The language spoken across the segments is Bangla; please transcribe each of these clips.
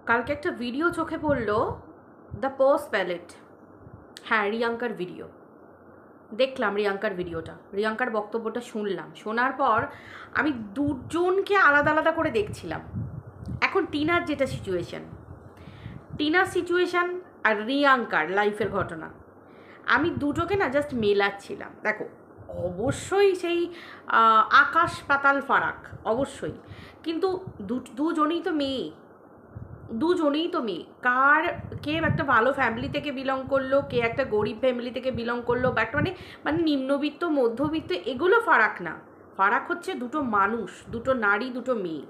কালকে একটা ভিডিও চোখে পড়লো, দ্য পোস্ট প্যালেট। হ্যাঁ, রিয়াঙ্কার ভিডিও দেখলাম, রিয়াঙ্কার ভিডিওটা, রিয়াঙ্কার বক্তব্যটা শুনলাম। শোনার পর আমি দুজনকে আলাদা আলাদা করে দেখছিলাম। এখন টিনার যেটা সিচুয়েশান আর রিয়াঙ্কার লাইফের ঘটনা, আমি দুটোকে না জাস্ট মেলাচ্ছিলাম। দেখো, অবশ্যই সেই আকাশ পাতাল ফারাক, অবশ্যই, কিন্তু দুজনেই তো মেয়ে। কে একটা ভালো ফ্যামিলি থেকে বিলং করলো, কে একটা গরিব ফ্যামিলি থেকে বিলং করলো, বা একটা মানে নিম্নবিত্ত মধ্যবিত্ত, এগুলো ফারাক না। ফারাক হচ্ছে দুটো মানুষ, দুটো নারী, দুটো মেয়ে,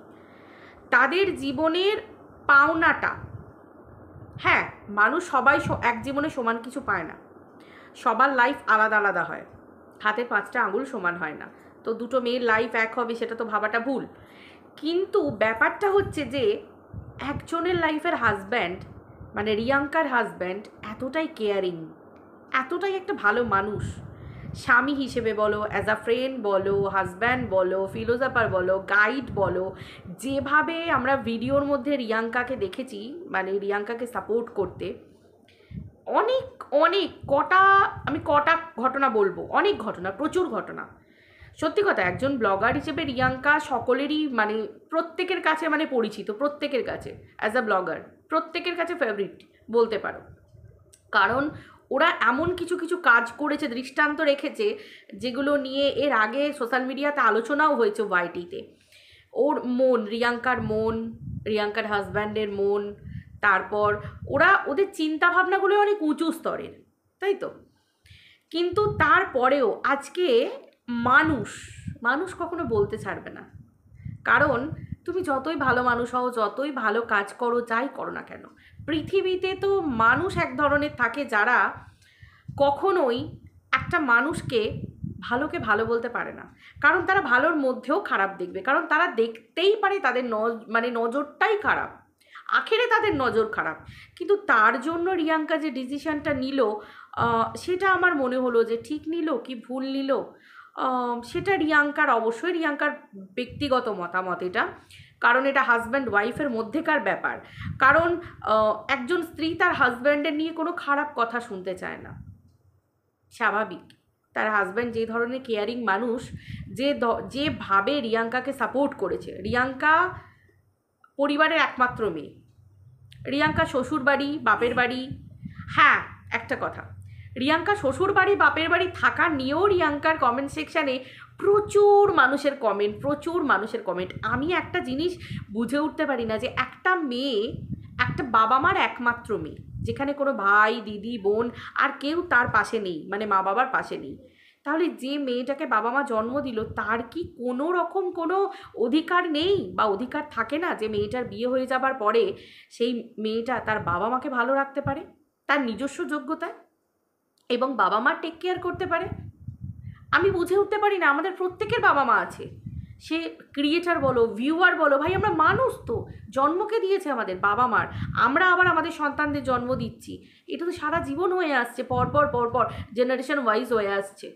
তাদের জীবনের পাওনাটা। হ্যাঁ, মানুষ সবাই এক জীবনে সমান কিছু পায় না, সবার লাইফ আলাদা আলাদা হয়, হাতের 5টা আঙুল সমান হয় না। তো দুটো মেয়ের লাইফ এক হবে সেটা তো ভাবাটা ভুল। কিন্তু ব্যাপারটা হচ্ছে যে একজনের লাইফের হাজব্যান্ড, মানে রিয়াঙ্কার হাজব্যান্ড, এতটাই কেয়ারিং, এতটাই একটা ভালো মানুষ, স্বামী হিসেবে বলো, অ্যাজ আ ফ্রেন্ড বলো, হাজব্যান্ড বলো, ফিলোজফার বলো, গাইড বলো, যেভাবে আমরা ভিডিওর মধ্যে রিয়াঙ্কাকে দেখেছি, মানে রিয়াঙ্কাকে সাপোর্ট করতে, অনেক অনেক কটা ঘটনা বলবো, অনেক ঘটনা, প্রচুর ঘটনা। সত্যি কথা, একজন ব্লগার হিসেবে রিয়াঙ্কা সকলেরই, মানে প্রত্যেকের কাছে মানে পরিচিত, প্রত্যেকের কাছে অ্যাজ আ ব্লগার, প্রত্যেকের কাছে ফেভারিট বলতে পারো। কারণ ওরা এমন কিছু কিছু কাজ করেছে, দৃষ্টান্ত রেখেছে, যেগুলো নিয়ে এর আগে সোশ্যাল মিডিয়াতে আলোচনাও হয়েছে ওয়াইটিতে। ওর মন, রিয়াঙ্কার হাজব্যান্ডের মন, তারপর ওদের চিন্তাভাবনাগুলো অনেক উঁচু স্তরের, তাই তো। কিন্তু তারপরেও আজকে মানুষ কখনো বলতে ছাড়বে না। কারণ তুমি যতই ভালো মানুষ হও, যতই ভালো কাজ করো, যাই করো না কেন, পৃথিবীতে তো মানুষ এক ধরনের থাকে যারা কখনোই একটা মানুষকে ভালোকে ভালো বলতে পারে না। কারণ তারা ভালোর মধ্যেও খারাপ দেখবে, কারণ তারা দেখতেই পারে তাদের মানে নজরটাই খারাপ, আখেরে তাদের নজর খারাপ। কিন্তু তার জন্য রিয়াঙ্কা যে ডিসিশনটা নিল, সেটা আমার মনে হলো যে ঠিক নিল কি ভুল নিল, সেটা অবশ্যই রিয়াঙ্কার ব্যক্তিগত মতামত এটা। কারণ এটা হাজব্যান্ড ওয়াইফের মধ্যেকার ব্যাপার। কারণ একজন স্ত্রী তার হাজব্যান্ডের নিয়ে কোনো খারাপ কথা শুনতে চায় না, স্বাভাবিক। তার হাজব্যান্ড যে ধরনের কেয়ারিং মানুষ, যেভাবে রিয়াঙ্কাকে সাপোর্ট করেছে, রিয়াঙ্কা পরিবারের একমাত্র মেয়ে, রিয়াঙ্কা শ্বশুরবাড়ি বাপের বাড়ি, হ্যাঁ একটা কথা, রিয়াঙ্কা শ্বশুরবাড়ি বাপের বাড়ি থাকা নিয়েও রিয়াঙ্কার কমেন্ট সেকশানে প্রচুর মানুষের কমেন্ট। আমি একটা জিনিস বুঝে উঠতে পারি না, যে একটা মেয়ে, একটা বাবা মার একমাত্র মেয়ে, যেখানে কোনো ভাই দিদি বোন আর কেউ তার পাশে নেই, মানে মা বাবার পাশে নেই, তাহলে যে মেয়েটাকে বাবা মা জন্ম দিল, তার কি কোনো রকম কোনো অধিকার নেই বা অধিকার থাকে না যে মেয়েটার বিয়ে হয়ে যাবার পরে সেই মেয়েটা তার বাবা মাকে ভালো রাখতে পারে তার নিজস্ব যোগ্যতায়, এবং বাবা মা টেক কেয়ার করতে পারে? আমি বুঝে উঠতে পারি না। আমাদের প্রত্যেকের বাবা মা আছে, সে ক্রিয়েটার বলো, ভিউয়ার বলো, ভাই আমরা মানুষ, তো জন্মকে দিয়েছে আমাদের বাবা মার, আমরা আবার আমাদের সন্তানদের জন্ম দিচ্ছি। এটা তো সারা জীবন হয়ে আসছে, পরপর জেনারেশন ওয়াইজ হয়ে আসছে।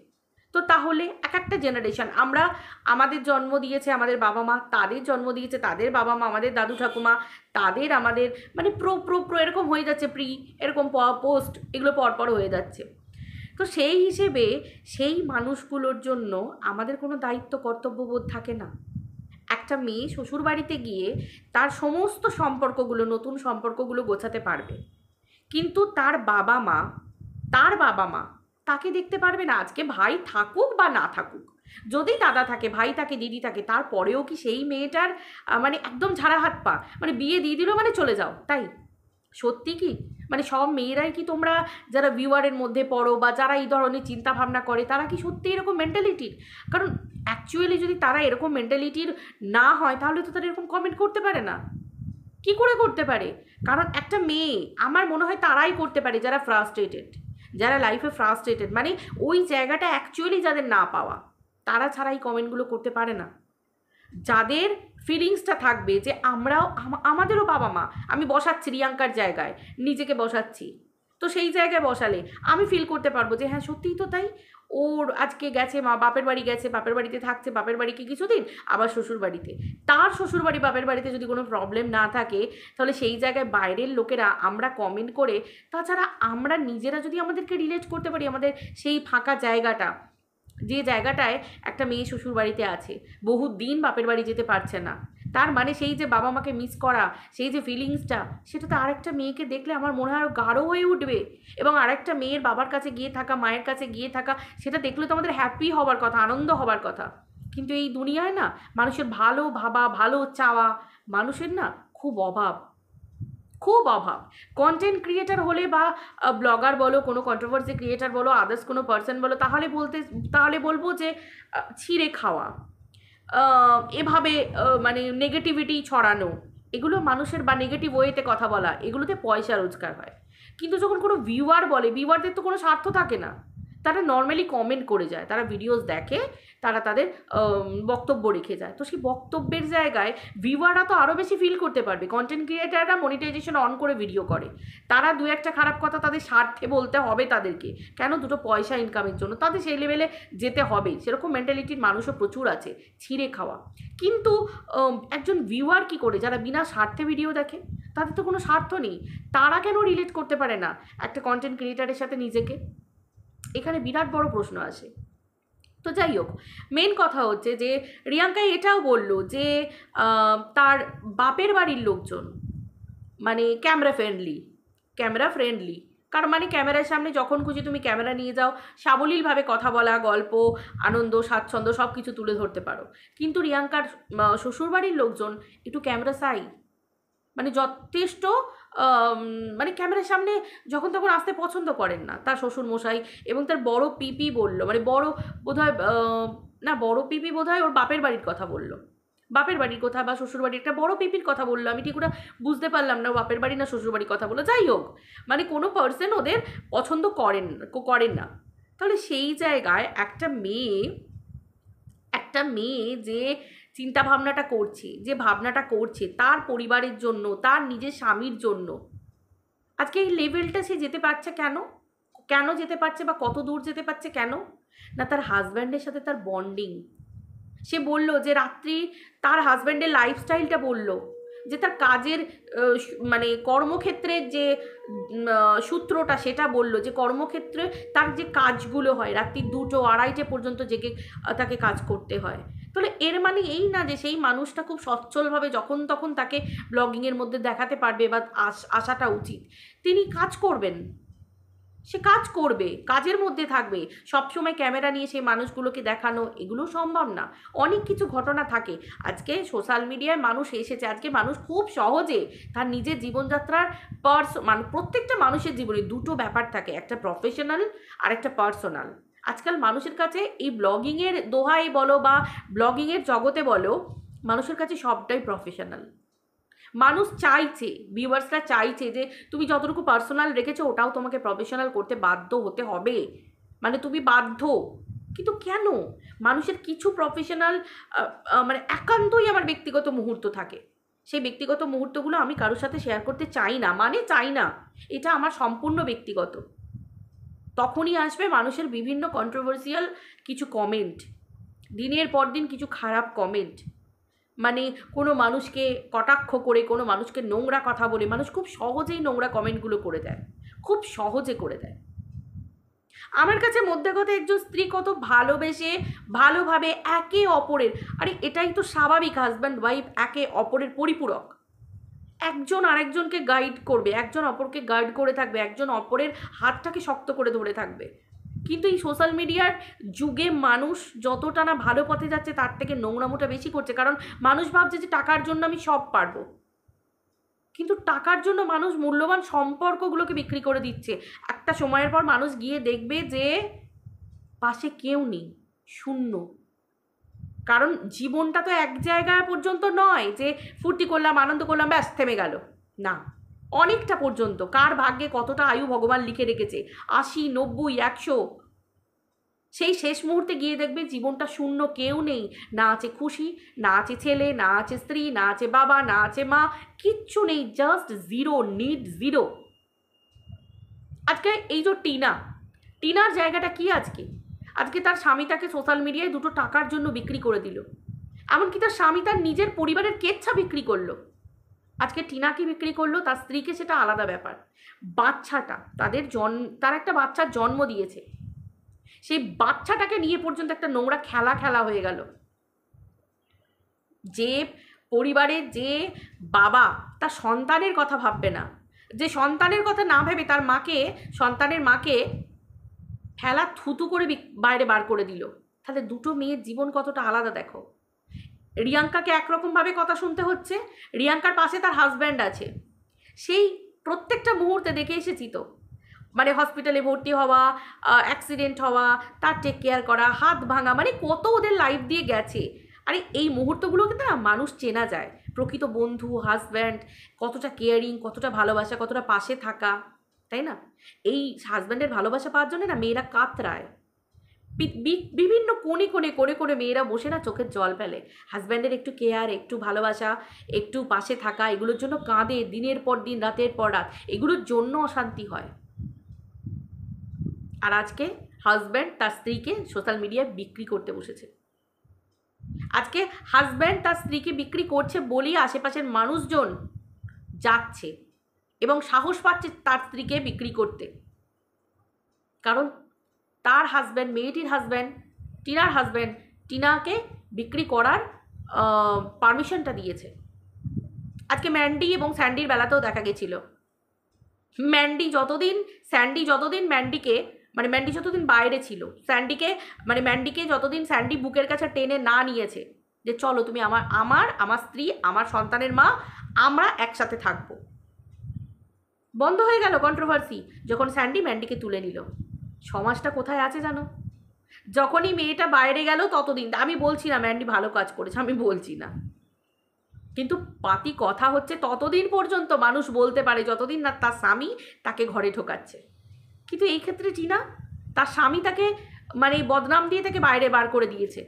তো তাহলে এক একটা জেনারেশন, আমাদের জন্ম দিয়েছে আমাদের বাবা মা, তাদের জন্ম দিয়েছে তাদের বাবা মা, আমাদের দাদু ঠাকুমা, আমাদের মানে প্রো এরকম হয়ে যাচ্ছে, এরকম পোস্ট, এগুলো পরপর হয়ে যাচ্ছে। তো সেই হিসেবে সেই মানুষগুলোর জন্য আমাদের কোনো দায়িত্ব কর্তব্যবোধ থাকে না। একটা মেয়ে শ্বশুরবাড়িতে গিয়ে তার সমস্ত সম্পর্কগুলো, নতুন সম্পর্কগুলো গোছাতে পারবে, কিন্তু তার বাবা মা তাকে দেখতে পারবে না। আজকে ভাই থাকুক বা না থাকুক, যদি দাদা থাকে, ভাই থাকে, দিদি থাকে, তারপরেও কি সেই মেয়েটার মানে একদম ঝাড়া হাত পা, মানে বিয়ে দিয়ে দিল মানে চলে যাও, তাই? সত্যি কি মানে সব মেয়েরাই কি, তোমরা যারা ভিউয়ারের মধ্যে পড়ো বা যারা এই ধরনের চিন্তা ভাবনা করে, তারা কি সত্যি এরকম মেন্টালিটির? কারণ অ্যাকচুয়ালি যদি তারা এরকম মেন্টালিটির না হয়, তাহলে তো তারা এরকম কমেন্ট করতে পারে না। কি করে করতে পারে? কারণ একটা মেয়ে, আমার মনে হয় তারাই করতে পারে যারা ফ্রাস্ট্রেটেড, যারা লাইফে ফ্রাস্ট্রেটেড, মানে ওই জায়গাটা অ্যাকচুয়ালি যাদের না পাওয়া, তারা ছাড়া এই কমেন্টগুলো করতে পারে না। যাদের ফিলিংসটা থাকবে যে আমাদেরও বাবা মা, আমি বসাচ্ছি রিয়াঙ্কার জায়গায়, নিজেকে বসাচ্ছি, তো সেই জায়গায় বসালে আমি ফিল করতে পারবো যে হ্যাঁ সত্যিই তো তাই, ওর আজকে গেছে মা বাপের বাড়ি গেছে, বাপের বাড়িতে থাকছে, বাপের বাড়িকে কিছুদিন, আবার শ্বশুর বাড়িতে। তার শ্বশুর বাড়ি বাপের বাড়িতে যদি কোনো প্রবলেম না থাকে, তাহলে সেই জায়গায় বাইরের লোকেরা আমরা কমেন্ট করে, তাছাড়া আমরা নিজেরা যদি আমাদেরকে রিলেট করতে পারি আমাদের সেই ফাঁকা জায়গাটা, যে জায়গাটায় একটা মেয়ে শ্বশুর বাড়িতে আছে, বহু দিন বাপের বাড়ি যেতে পারছে না, তার মানে সেই যে বাবা মাকে মিস করা, সেই যে ফিলিংসটা, সেটা তো আরেকটা মেয়েকে দেখলে আমার মনে হয় আরও গাঢ় হয়ে উঠবে। এবং আরেকটা মেয়ের বাবার কাছে গিয়ে থাকা, মায়ের কাছে গিয়ে থাকা, সেটা দেখলে তো আমাদের হ্যাপি হবার কথা, আনন্দ হবার কথা। কিন্তু এই দুনিয়ায় না মানুষের ভালো ভাবা, ভালো চাওয়া, মানুষের না খুব অভাব, খুব অভাব। কন্টেন্ট ক্রিয়েটার হলে বা ব্লগার বলো, কোনো কন্ট্রোভার্সি ক্রিয়েটার বলো, আদার্স কোনো পার্সন বলো, তাহলে বলবো যে ছিঁড়ে খাওয়া, এভাবে মানে নেগেটিভিটি ছড়ানো, এগুলো মানুষের, বা নেগেটিভ ওয়েতে কথা বলা, এগুলোতে পয়সা রোজগার হয়। কিন্তু যখন কোনো ভিউয়ার বলে, ভিউয়ারদের তো কোনো স্বার্থ থাকে না, তারা নর্মালি কমেন্ট করে যায়, তারা ভিডিওস দেখে, তারা তাদের বক্তব্য রেখে যায়। তো সেই বক্তব্যের জায়গায় ভিউয়াররা তো আরও বেশি ফিল করতে পারবে। কন্টেন্ট ক্রিয়েটাররা মনিটাইজেশন অন করে ভিডিও করে, তারা দু একটা খারাপ কথা তাদের স্বার্থে বলতে হবে তাদেরকে, কেন? দুটো পয়সা ইনকামের জন্য তাদের সেই লেভেলে যেতে হবে। সেরকম মেন্টালিটির মানুষও প্রচুর আছে, ছিঁড়ে খাওয়া। কিন্তু একজন ভিউয়ার কী করে, যারা বিনা স্বার্থে ভিডিও দেখে, তাদের তো কোনো স্বার্থ নেই, তারা কেন রিলেট করতে পারে না একটা কন্টেন্ট ক্রিয়েটারের সাথে নিজেকে? এখানে বিরাট বড় প্রশ্ন আসে। তো যাই হোক, মেন কথা হচ্ছে যে রিয়াঙ্কা এটাও বলল যে তার বাপের বাড়ির লোকজন মানে ক্যামেরা ফ্রেন্ডলি, কারণ মানে ক্যামেরার সামনে যখন খুশি তুমি ক্যামেরা নিয়ে যাও, সাবলীলভাবে কথা বলা, গল্প, আনন্দ, স্বাচ্ছন্দ্য সব কিছু তুলে ধরতে পারো। কিন্তু রিয়াঙ্কার শ্বশুরবাড়ির লোকজন একটু ক্যামেরা সাই, মানে যথেষ্ট মানে ক্যামেরার সামনে যখন তখন আসতে পছন্দ করেন না তার শ্বশুরমশাই। এবং তার বড় পিপি বলল, মানে বড় বোধহয় না, বড় পিপি বোধহয় ওর বাপের বাড়ির কথা বলল, বাপের বাড়ির কথা বা শ্বশুর বাড়ির, একটা বড় পিপির কথা বললো, আমি ঠিক ওটা বুঝতে পারলাম না বাপের বাড়ি না শ্বশুর বাড়ির কথা বললো। যাই হোক, মানে কোনো পার্সন ওদের পছন্দ করেন না। তাহলে সেই জায়গায় একটা মেয়ে যে চিন্তা ভাবনাটা করছে, যে ভাবনাটা করছে তার পরিবারের জন্য, তার নিজের স্বামীর জন্য, আজকে এই লেভেলটা সে যেতে পারছে কেন যেতে পারছে, বা কত দূর যেতে পারছে কেন? না, তার হাজব্যান্ডের সাথে তার বন্ডিং। সে বলল যে রাত্রি তার হাজব্যান্ডের লাইফস্টাইলটা বলল, যে তার কাজের মানে কর্মক্ষেত্রের যে সূত্রটা, সেটা বলল যে কর্মক্ষেত্রে তার যে কাজগুলো হয় রাত্রি 2টো 2:30টে পর্যন্ত জেগে তাকে কাজ করতে হয়। তাহলে এর মানে এই না যে সেই মানুষটা খুব সচ্ছলভাবে যখন তখন তাকে ব্লগিংয়ের মধ্যে দেখাতে পারবে বা আসাটা উচিত। তিনি কাজ করবেন, সে কাজ করবে, কাজের মধ্যে থাকবে, সবসময় ক্যামেরা নিয়ে সেই মানুষগুলোকে দেখানো এগুলো সম্ভব না। অনেক কিছু ঘটনা থাকে। আজকে সোশ্যাল মিডিয়ায় মানুষ এসেছে, আজকে মানুষ খুব সহজে তার নিজের জীবনযাত্রার প্রত্যেকটা মানুষের জীবনে দুটো ব্যাপার থাকে, একটা প্রফেশনাল আর একটা পার্সোনাল। আজকাল মানুষের কাছে এই ব্লগিংয়ের দোহাই বলো বা ব্লগিংয়ের জগতে বলো, মানুষের কাছে সবটাই প্রফেশনাল। মানুষ চাইছে, ভিউয়ার্সরা চাইছে যে তুমি যতটুকু পার্সোনাল রেখেছো ওটাও তোমাকে প্রফেশনাল করতে বাধ্য হতে হবে, মানে তুমি বাধ্য। কিন্তু কেন? মানুষের কিছু প্রফেশনাল মানে একান্তই আমার ব্যক্তিগত মুহূর্ত থাকে, সেই ব্যক্তিগত মুহূর্তগুলো আমি কারোর সাথে শেয়ার করতে চাই না, মানে চাই না, এটা আমার সম্পূর্ণ ব্যক্তিগত। তখনই আসবে মানুষের বিভিন্ন কন্ট্রোভার্সিয়াল কিছু কমেন্ট, দিনের পর দিন কিছু খারাপ কমেন্ট, মানে কোনো মানুষকে কটাক্ষ করে, কোনো মানুষকে নোংরা কথা বলে মানুষ খুব সহজেই নোংরা কমেন্টগুলো করে দেয়, খুব সহজে করে দেয়। আমার কাছে মধ্যে কথা একজন স্ত্রী কত ভালোবেসে ভালোভাবে একে অপরের, আরে এটাই তো স্বাভাবিক, হাজব্যান্ড ওয়াইফ একে অপরের পরিপূরক, একজন আরেকজনকে গাইড করবে, একজন অপরকে গাইড করে থাকবে, একজন অপরের হাতটাকে শক্ত করে ধরে থাকবে। কিন্তু এই সোশ্যাল মিডিয়ার যুগে মানুষ যতটা না ভালো পথে যাচ্ছে তার থেকে নোংরামোটা বেশি করছে, কারণ মানুষ ভাবছে যে টাকার জন্য আমি সব পারবো, কিন্তু টাকার জন্য মানুষ মূল্যবান সম্পর্কগুলোকে বিক্রি করে দিচ্ছে। একটা সময়ের পর মানুষ গিয়ে দেখবে যে পাশে কেউ নেই, শূন্য। কারণ জীবনটা তো এক জায়গা পর্যন্ত নয় যে ফুর্তি করলাম, আনন্দ করলাম, ব্যাস থেমে গেল, না, অনেকটা পর্যন্ত। কার ভাগ্যে কতটা আয়ু ভগবান লিখে রেখেছে, 80, 90, 100, সেই শেষ মুহূর্তে গিয়ে দেখবে জীবনটা শূন্য, কেউ নেই, না আছে খুশি, না আছে ছেলে, না আছে স্ত্রী, না আছে বাবা, না আছে মা, কিচ্ছু নেই, জাস্ট জিরো, নিড জিরো। আজকে এই যে টিনার জায়গাটা কি? আজকে তার স্বামী তাকে সোশ্যাল মিডিয়ায় দুটো টাকার জন্য বিক্রি করে দিল, এমনকি তার স্বামী তার নিজের পরিবারের কেচ্ছা বিক্রি করলো। আজকে টিনাকে বিক্রি করলো, তার স্ত্রীকে, সেটা আলাদা ব্যাপার। বাচ্চাটা তার একটা বাচ্চার জন্ম দিয়েছে, সেই বাচ্চাটাকে নিয়ে পর্যন্ত একটা নোংরা খেলা হয়ে গেল। যে পরিবারের যে বাবা তার সন্তানের কথা ভাববে না, যে সন্তানের কথা না ভেবে তার সন্তানের মাকে ফেলা থুতু করে বাইরে বার করে দিল, তাহলে দুটো মেয়ের জীবন কতটা আলাদা দেখো। রিয়াঙ্কাকে একরকমভাবে কথা শুনতে হচ্ছে, রিয়াঙ্কার পাশে তার হাজব্যান্ড আছে, সেই প্রত্যেকটা মুহূর্তে দেখে এসেছি তো, মানে হসপিটালে ভর্তি হওয়া, অ্যাক্সিডেন্ট হওয়া, তার টেক কেয়ার করা, হাত ভাঙা, মানে কত ওদের লাইফ দিয়ে গেছে। আরে এই মুহূর্তগুলোকে না মানুষ চেনা যায়, প্রকৃত বন্ধু, হাজব্যান্ড, কতটা কেয়ারিং, কতটা ভালোবাসা, কতটা পাশে থাকা, তাই না? এই হাজব্যান্ডের ভালোবাসা পাওয়ার জন্য না মেয়েরা কাতরায়, বিভিন্ন কোণে করে মেয়েরা বসে না চোখের জল ফেলে। হাজব্যান্ডের একটু কেয়ার, একটু ভালোবাসা, একটু পাশে থাকা, এগুলোর জন্য কাঁদে দিনের পর দিন, রাতের পর রাত, এগুলোর জন্য অশান্তি হয়। আর আজকে হাজব্যান্ড তার স্ত্রীকে সোশ্যাল মিডিয়ায় বিক্রি করতে বসেছে। আজকে হাজব্যান্ড তার স্ত্রীকে বিক্রি করছে বলেই আশেপাশের মানুষজন যাচ্ছে এবং সাহস পাচ্ছে তার স্ত্রীকে বিক্রি করতে, কারণ তার হাজব্যান্ড, মেয়েটির হাজব্যান্ড, টিনার হাজব্যান্ড টিনাকে বিক্রি করার পারমিশনটা দিয়েছে। আজকে ম্যান্ডি এবং স্যান্ডির বেলাতেও দেখা গেছিল, ম্যান্ডি যতদিন ম্যান্ডি যতদিন বাইরে ছিল, ম্যান্ডিকে যতদিন স্যান্ডি বুকের কাছে টেনে না নিয়েছে যে চলো তুমি আমার স্ত্রী, আমার সন্তানের মা, আমরা একসাথে থাকবো, বন্ধ হয়ে গেল কন্ট্রোভার্সি যখন স্যান্ডি ম্যান্ডিকে তুলে নিল। সমাজটা কোথায় আছে জানো? যখনই মেয়েটা বাইরে গেল ততদিন, আমি বলছি না ম্যান্ডি ভালো কাজ করেছে, আমি বলছি না, কিন্তু পাতি কথা হচ্ছে ততদিন পর্যন্ত মানুষ বলতে পারে যতদিন না তার স্বামী তাকে ঘরে ঢোকাচ্ছে। কিন্তু এই ক্ষেত্রে টিনা, তার স্বামী তাকে বদনাম দিয়ে তাকে বাইরে বার করে দিয়েছে,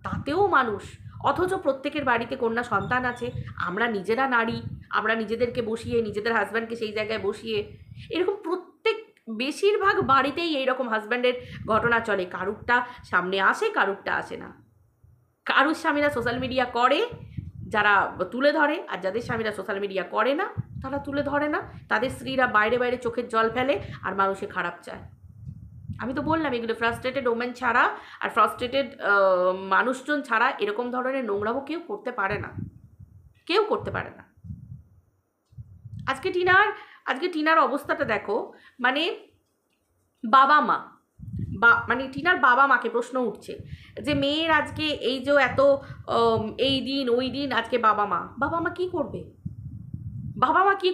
তাতেও মানুষ, অথচ প্রত্যেকের বাড়িতে কন্যা সন্তান আছে, আমরা নিজেরা নারী, আমরা নিজেদেরকে বসিয়ে, নিজেদের হাজব্যান্ডকে সেই জায়গায় বসিয়ে, এরকম বেশিরভাগ বাড়িতেই এইরকম হাজব্যান্ডের ঘটনা চলে। কারুরটা সামনে আসে, কারুরটা আসে না। কারুর স্বামীরা সোশ্যাল মিডিয়া করে, যারা তুলে ধরে, আর যাদের স্বামীরা সোশ্যাল মিডিয়া করে না তারা তুলে ধরে না, তাদের স্ত্রীরা বাইরে চোখের জল ফেলে আর মানুষে খারাপ চায়। আমি তো বললাম এগুলো ফ্রাস্ট্রেটেড ওমেন ছাড়া আর ফ্রাস্ট্রেটেড মানুষজন ছাড়া এরকম ধরনের নোংরামো কেউ করতে পারে না। আজকে টিনার অবস্থাটা দেখো, বাবা মা টিনার বাবা মাকে প্রশ্ন উঠছে যে মেয়ের আজকে এই যে এত এই দিন ওই দিন, আজকে বাবা মা কি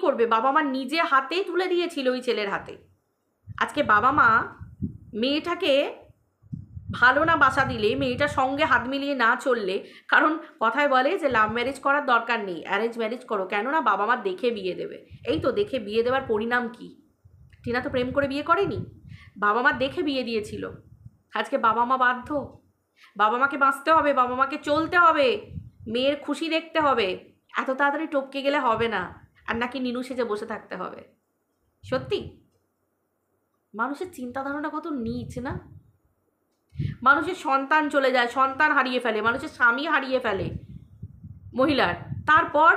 করবে? বাবা মা নিজে হাতে তুলে দিয়েছিল ওই ছেলের হাতে। আজকে বাবা মা মেয়েটাকে ভালো না বাসা দিলে, মেয়েটার সঙ্গে হাত মিলিয়ে না চললে, কারণ কথায় বলে যে লাভ ম্যারেজ করার দরকার নেই, অ্যারেঞ্জ ম্যারেজ করো, কেননা বাবা মা দেখে বিয়ে দেবে। এই তো দেখে বিয়ে দেওয়ার পরিণাম কি? টিনা তো প্রেম করে বিয়ে করেনি, বাবা মা দেখে বিয়ে দিয়েছিল। আজকে বাবা মা বাধ্য, বাবা মাকে বাঁচতে হবে, বাবা মাকে চলতে হবে, মেয়ের খুশি দেখতে হবে, এত তাড়াতাড়ি টপকে গেলে হবে না, আর নাকি নিনু সেজে বসে থাকতে হবে। সত্যি মানুষের চিন্তা ধারণা কত নীচ না? মানুষের সন্তান চলে যায়, সন্তান হারিয়ে ফেলে, মানুষের স্বামী হারিয়ে ফেলে মহিলার, তারপর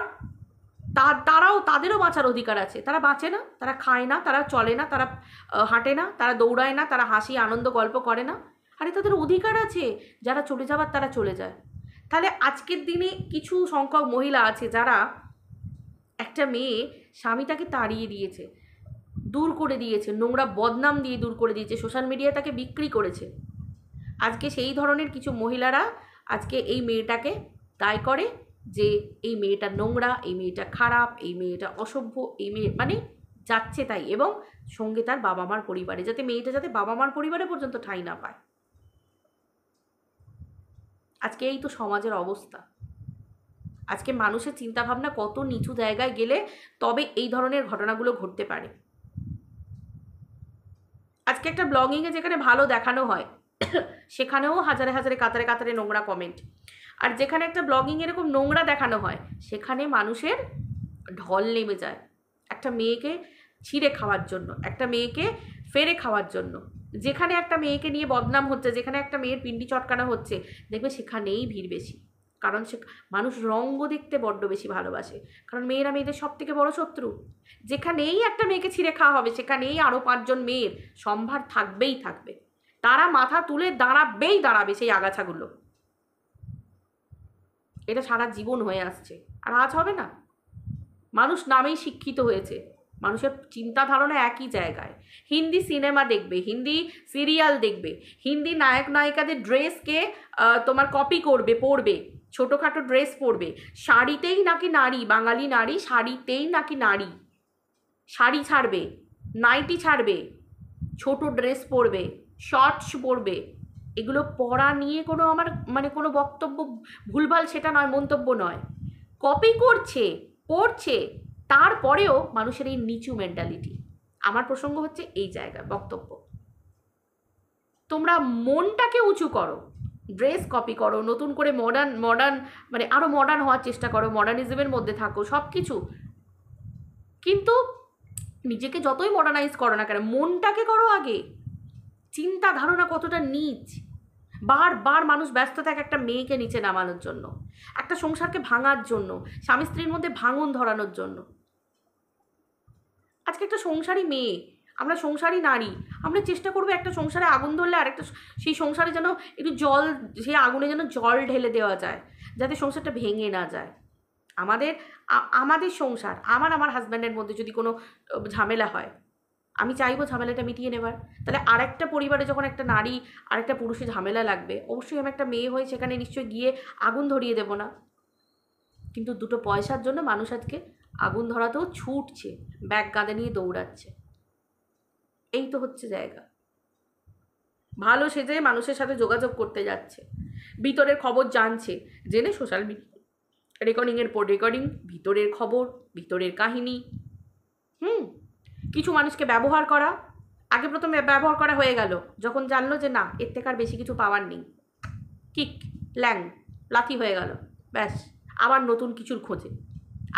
তাদেরও বাঁচার অধিকার আছে। তারা বাঁচে না, তারা খায় না, তারা চলে না, তারা হাঁটে না, তারা দৌড়ায় না, তারা হাসি আনন্দ গল্প করে না। আরে তাদের অধিকার আছে, যারা চলে যাবার তারা চলে যায়। তাহলে আজকের দিনে কিছু সংখ্যক মহিলা আছে যারা একটা মেয়ে স্বামী তাকে তাড়িয়ে দিয়েছে, দূর করে দিয়েছে, নোংরা বদনাম দিয়ে দূর করে দিয়েছে, সোশ্যাল মিডিয়ায় তাকে বিক্রি করেছে। আজকে সেই ধরনের কিছু মহিলারা আজকে এই মেয়েটাকে দায় করে যে এই মেয়েটা নোংরা, এই মেয়েটা খারাপ, এই মেয়েটা অসভ্য, এই মেয়ে যাচ্ছে তাই, এবং সঙ্গে তার বাবা মার পরিবারে, যাতে বাবা মার পরিবারে পর্যন্ত ঠাঁই না পায়। আজকে এই তো সমাজের অবস্থা। আজকে মানুষের চিন্তাভাবনা কত নিচু জায়গায় গেলে তবে এই ধরনের ঘটনাগুলো ঘটতে পারে। আজকে একটা ব্লগিংয়ে যেখানে ভালো দেখানো হয় সেখানেও হাজারে হাজারে কাতারে কাতারে নোংরা কমেন্ট, আর যেখানে একটা ব্লগিং এরকম নোংরা দেখানো হয় সেখানে মানুষের ঢল নেমে যায় একটা মেয়েকে ছিঁড়ে খাওয়ার জন্য, একটা মেয়েকে ফেরে খাওয়ার জন্য। যেখানে একটা মেয়েকে নিয়ে বদনাম হচ্ছে, যেখানে একটা মেয়ের পিন্ডি চটকানো হচ্ছে, দেখবে সেখানেই ভিড় বেশি। কারণ সে মানুষ রঙ্গ দেখতে বড্ড বেশি ভালোবাসে, কারণ মেয়েরা মেয়েদের সব থেকে বড় শত্রু। যেখানেই একটা মেয়েকে ছিঁড়ে খাওয়া হবে, সেখানেই আরও 5জন মেয়ের সম্ভার থাকবেই থাকবে, তারা মাথা তুলে দাঁড়াবে সেই আগাছাগুলো। এটা সারা জীবন হয়ে আসছে, আর আজ হবে না। মানুষ নামেই শিক্ষিত হয়েছে, মানুষের চিন্তা ধারণা একই জায়গায়। হিন্দি সিনেমা দেখবে, হিন্দি সিরিয়াল দেখবে, হিন্দি নায়ক নায়িকাদের ড্রেসকে তোমার কপি করবে, পরবে, ছোটোখাটো ড্রেস পরবে, শাড়িতেই নাকি নারী, বাঙালি নারী শাড়িতেই নাকি নারী, শাড়ি ছাড়বে, নাইটি ছাড়বে, ছোট ড্রেস পরবে, শর্টস পরবে। এগুলো পরা নিয়ে কোনো আমার মানে কোনো বক্তব্য ভুলভাল সেটা নয়, মন্তব্য নয়। কপি করছে, পড়ছে, তারপরেও মানুষের এই নিচু মেন্টালিটি। আমার প্রসঙ্গ হচ্ছে এই জায়গায় বক্তব্য। তোমরা মনটাকে উঁচু করো, ড্রেস কপি করো, নতুন করে মডার্ন মানে আরও মডার্ন হওয়ার চেষ্টা করো, মডার্নিজমের মধ্যে থাকো, সব কিছু, কিন্তু নিজেকে যতই মডার্নাইজ করো না কেন, মনটাকে করো আগে। চিন্তা ধারণা কতটা নীচ। বারবার মানুষ ব্যস্ত থাকে একটা মেয়েকে নিচে নামানোর জন্য, একটা সংসারকে ভাঙার জন্য, স্বামী স্ত্রীর মধ্যে ভাঙন ধরানোর জন্য। আজকে একটা সংসারী মেয়ে, আমরা সংসারী নারী, আমরা চেষ্টা করবো একটা সংসারে আগুন ধরলে আরেকটা সেই সংসারে যেন একটু জল, সেই আগুনে যেন জল ঢেলে দেওয়া যায়, যাতে সংসারটা ভেঙে না যায়। আমাদের সংসার, আমার হাজব্যান্ডের মধ্যে যদি কোনো ঝামেলা হয়, আমি চাইবো ঝামেলাটা মিটিয়ে নেবার। তাহলে আরেকটা পরিবারে যখন একটা নারী আরেকটা পুরুষের ঝামেলা লাগবে, অবশ্যই আমি একটা মেয়ে হয়ে সেখানে নিশ্চয়ই গিয়ে আগুন ধরিয়ে দেবো না। কিন্তু দুটো পয়সার জন্য মানুষ আজকে আগুন ধরাতেও ছুটছে, ব্যাগ কাঁধে নিয়ে দৌড়াচ্ছে। এই তো হচ্ছে জায়গা। ভালো সেজে মানুষের সাথে যোগাযোগ করতে যাচ্ছে, ভিতরের খবর জানছে, জেনে সোশ্যাল মিডিয়া রেকর্ডিংয়ের পর রেকর্ডিং, ভিতরের খবর, ভিতরের কাহিনী। কিছু মানুষকে ব্যবহার করা, আগে প্রথমে ব্যবহার করা হয়ে গেল, যখন জানলো যে না এর থেকে আর বেশি কিছু পাওয়ার নেই, কিক ল্যাং লাথি হয়ে গেল, ব্যাস আবার নতুন কিছুর খোঁজে,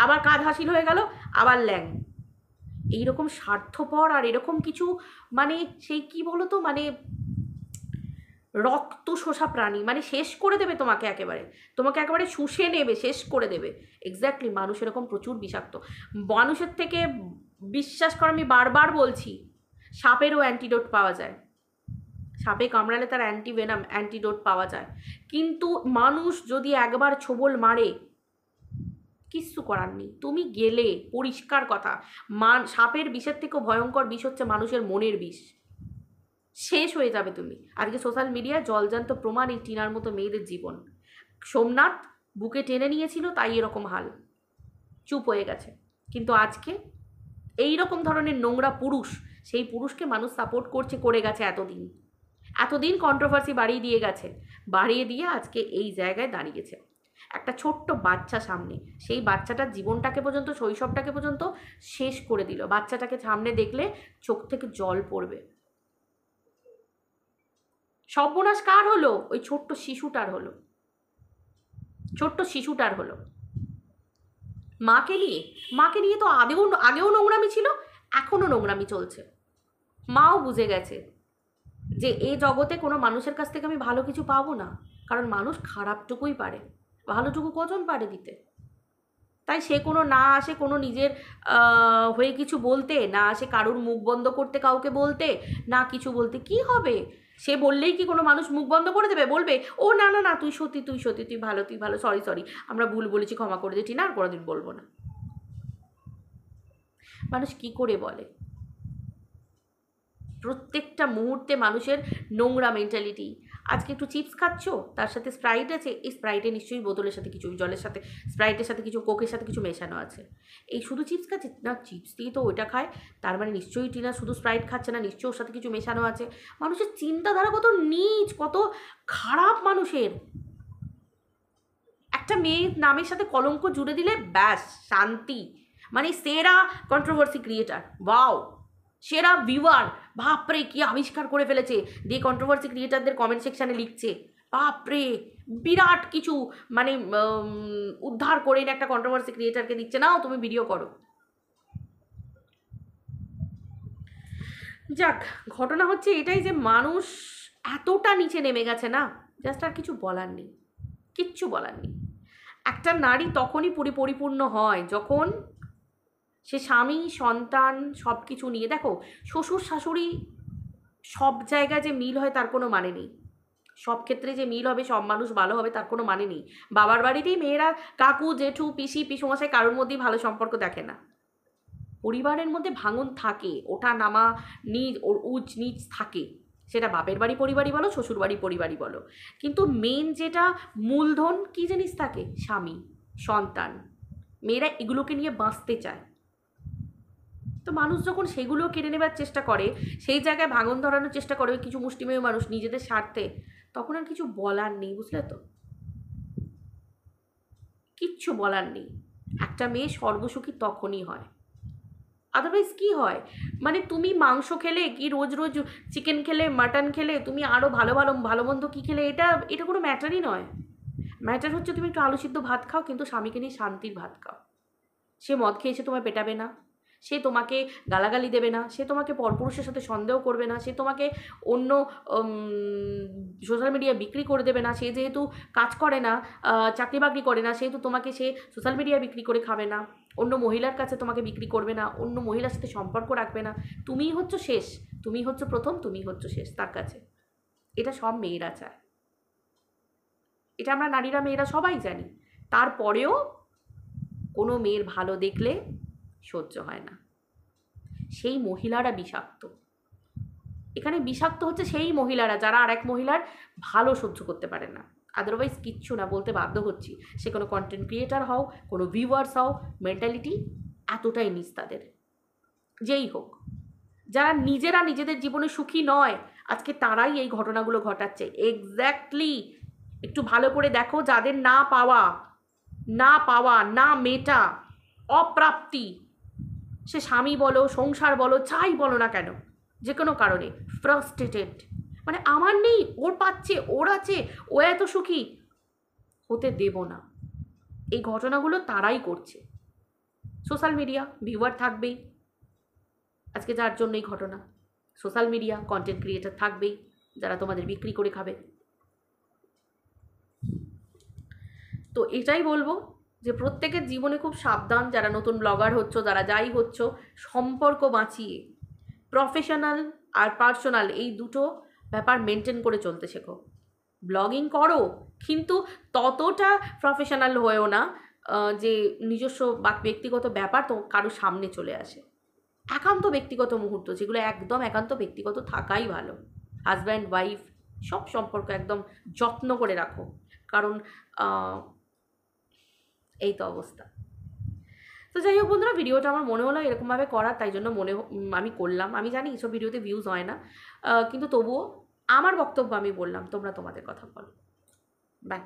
আবার কাজ হাসিল হয়ে গেল, আবার ল্যাং। এইরকম স্বার্থপর আর এরকম কিছু মানে সেই কি বলো তো, মানে রক্ত শোষা প্রাণী, মানে শেষ করে দেবে তোমাকে, একেবারে শুষে নেবে, শেষ করে দেবে। এক্স্যাক্টলি, মানুষ এরকম প্রচুর বিষাক্ত। মানুষের থেকে বিশ্বাস করো, আমি বারবার বলছি, সাপেরও অ্যান্টিডোট পাওয়া যায়, সাপে কামড়ালে তার অ্যান্টিভেনাম অ্যান্টিডোট পাওয়া যায়, কিন্তু মানুষ যদি একবার ছোবল মারে কিচ্ছু করার নেই, তুমি গেলে, পরিষ্কার কথা। সাপের বিষের থেকেও ভয়ঙ্কর বিষ হচ্ছে মানুষের মনের বিষ, শেষ হয়ে যাবে তুমি। আজকে সোশ্যাল মিডিয়ায় জলজান্ত প্রমাণ এই টিনার মতো মেয়েদের জীবন। সোমনাথ বুকে টেনে নিয়েছিল, তাই এরকম হাল, চুপ হয়ে গেছে। কিন্তু আজকে এই রকম ধরনের নোংরা পুরুষ, সেই পুরুষকে মানুষ সাপোর্ট করছে, করে গেছে এতদিন কন্ট্রোভার্সি বাড়িয়ে দিয়ে আজকে এই জায়গায় দাঁড়িয়েছে। একটা ছোট্ট বাচ্চা সামনে, সেই বাচ্চাটার জীবনটাকে পর্যন্ত, শৈশবটাকে পর্যন্ত শেষ করে দিল। বাচ্চাটাকে সামনে দেখলে চোখ থেকে জল পড়বে। সর্বনাশ কার হলো? ওই ছোট্ট শিশুটার হলো। মাকে নিয়ে তো আগেও নোংরামি ছিল, এখনও নোংরামি চলছে। মাও বুঝে গেছে যে এই জগতে কোনো মানুষের কাছ থেকে আমি ভালো কিছু পাবো না, কারণ মানুষ খারাপটুকুই পারে, ভালোটুকু কজন পারে দিতে। তাই সে না আসে কোনো নিজের হয়ে কিছু বলতে, না আসে কারুর মুখ বন্ধ করতে, কাউকে বলতে, না কিছু বলতে। কি হবে? সে বললেই কি কোনো মানুষ মুখ বন্ধ করে দেবে? বলবে ও না না না তুই সত্যি তুই ভালো, সরি আমরা ভুল বলেছি, ক্ষমা করে দিচ্ছি, না আর কোনোদিন বলবো না। মানুষ কি করে বলে? প্রত্যেকটা মুহূর্তে মানুষের নোংরা মেন্টালিটি। আজকে একটু চিপস খাচ্ছ, তার সাথে স্প্রাইট আছে, এই স্প্রাইটে নিশ্চয়ই বোতলের সাথে কিছু, জলের সাথে, স্প্রাইটের সাথে কিছু, কোকের সাথে কিছু মেশানো আছে। এই শুধু চিপস খাচ্ছে না, চিপস দিয়ে তো ওইটা খায়, তার মানে নিশ্চয়ই টিনা শুধু স্প্রাইট খাচ্ছে না, নিশ্চয়ই ওর সাথে কিছু মেশানো আছে। মানুষের চিন্তাধারা কত নীচ, কত খারাপ মানুষের। একটা মেয়ের নামের সাথে কলঙ্ক জুড়ে দিলে ব্যাস শান্তি। মানে সেরা কন্ট্রোভার্সি ক্রিয়েটার, ওয়াও, সেরা ভিউয়ার, বাপরে কি আবিষ্কার করে ফেলেছে, দিয়ে কন্ট্রোভার্সি ক্রিয়েটারদের কমেন্ট সেকশানে লিখছে, বাপরে বিরাট কিছু মানে উদ্ধার করে এনে একটা কন্ট্রোভার্সি ক্রিয়েটারকে দিচ্ছে, নাও তুমি ভিডিও করো। যাক, ঘটনা হচ্ছে এটাই যে মানুষ এতটা নিচে নেমে গেছে না, জাস্ট আর কিছু বলার নেই, কিচ্ছু বলার নেই। একটা নারী তখনই পরিপূর্ণ হয় যখন সে স্বামী সন্তান সব কিছু নিয়ে, দেখো শ্বশুর শাশুড়ি সব জায়গায় যে মিল হয় তার কোনো মানে নেই, সব ক্ষেত্রে যে মিল হবে সব মানুষ ভালো হবে তার কোনো মানে নেই। বাবার বাড়িতেই মেয়েরা কাকু জেঠু পিসি পিসমশাই কারোর মধ্যেই ভালো সম্পর্ক দেখে না। পরিবারের মধ্যে ভাঙন থাকে, ওঠা নামা, উঁচ নিচ থাকে, সেটা বাপের বাড়ি পরিবারই বলো শ্বশুর বাড়ি পরিবারই বলো, কিন্তু মেন যেটা মূলধন কী জিনিস থাকে, স্বামী সন্তান। মেয়েরা এগুলোকে নিয়ে বাঁচতে চায়। তো মানুষ যখন সেগুলো কেড়ে নেবার চেষ্টা করে, সেই জায়গায় ভাঙন ধরানোর চেষ্টা করে কিছু মুষ্টিমেয় মানুষ নিজেদের স্বার্থে, তখন আর কিছু বলার নেই, বুঝলে তো, কিচ্ছু বলার নেই। একটা মেয়ে সর্বসুখী তখনই হয়, আদারওয়াইজ কী হয়, মানে তুমি মাংস খেলে কি রোজ রোজ চিকেন খেলে মাটন খেলে তুমি আরও ভালো ভালো ভালো মন্দ কী খেলে, এটা এটা কোনো ম্যাটারই নয়। ম্যাটার হচ্ছে তুমি একটু আলু সিদ্ধ ভাত খাও, কিন্তু স্বামীকে নিয়ে শান্তির ভাত খাও। সে মদ খেয়ে এসে তোমায় পেটাবে না, সে তোমাকে গালাগালি দেবে না, সে তোমাকে পরপুরুষের সাথে সন্দেহ করবে না, সে তোমাকে অন্য সোশ্যাল মিডিয়ায় বিক্রি করে দেবে না, সে যেহেতু কাজ করে না, চাকরি বাকরি করে না, সেহেতু তোমাকে সে সোশ্যাল মিডিয়ায় বিক্রি করে খাবে না, অন্য মহিলার কাছে তোমাকে বিক্রি করবে না, অন্য মহিলার সাথে সম্পর্ক রাখবে না। তুমিই হচ্ছ শেষ, তুমিই হচ্ছ প্রথম, তুমিই হচ্ছ শেষ তার কাছে। এটা সব মেয়েরা চায়, এটা আমরা নারীরা মেয়েরা সবাই জানি। তারপরেও কোনো মেয়ের ভালো দেখলে সহ্য হয় না, সেই মহিলারা বিষাক্ত। এখানে বিষাক্ত হচ্ছে সেই মহিলারা যারা আর এক মহিলার ভালো সহ্য করতে পারে না, আদারওয়াইজ কিচ্ছু না, বলতে বাধ্য হচ্ছি। সে কোনো কন্টেন্ট ক্রিয়েটার হও, কোনো ভিউয়ার্স হও, মেন্টালিটি এতটাই নিচ তাদের, যেই হোক। যারা নিজেরা নিজেদের জীবনে সুখী নয়, আজকে তারাই এই ঘটনাগুলো ঘটাচ্ছে। এক্স্যাক্টলি, একটু ভালো করে দেখো, যাদের না পাওয়া না মেটা, অপ্রাপ্তি, সে স্বামী বলো সংসার বলো যাই বলো না কেন, যে কোনো কারণে ফ্রাস্ট্রেটেড, মানে আমার নেই ওর পাচ্ছে, ওর আছে, ও এত সুখী, হতে দেব না। এই ঘটনাগুলো তারাই করছে। সোশ্যাল মিডিয়া ভিউয়ার থাকবেই, আজকে যার জন্য এই ঘটনা, সোশ্যাল মিডিয়া কন্টেন্ট ক্রিয়েটার থাকবেই যারা তোমাদের বিক্রি করে খাবে। তো এটাই বলবো যে প্রত্যেকের জীবনে খুব সাবধান, যারা নতুন ব্লগার হচ্ছ, যারা যাই হচ্ছ, সম্পর্ক বাঁচিয়ে প্রফেশনাল আর পার্সোনাল এই দুটো ব্যাপার মেনটেন করে চলতে শেখো। ব্লগিং করো কিন্তু ততটা প্রফেশনাল হয়েও না যে নিজস্ব বা ব্যক্তিগত ব্যাপার তো কারোর সামনে চলে আসে। একান্ত ব্যক্তিগত মুহূর্ত, যেগুলো একদম একান্ত ব্যক্তিগত থাকাই ভালো। হাজব্যান্ড ওয়াইফ সব সম্পর্ক একদম যত্ন করে রাখো, কারণ এই তো অবস্থা। তো যাই হোক বন্ধুরা, ভিডিওটা আমার মনে হলো এরকমভাবে করার, তাই জন্য আমি করলাম। আমি জানি এইসব ভিডিওতে ভিউজ হয় না, কিন্তু তবুও আমার বক্তব্য আমি বললাম, তোমরা তোমাদের কথা বলো। বাই।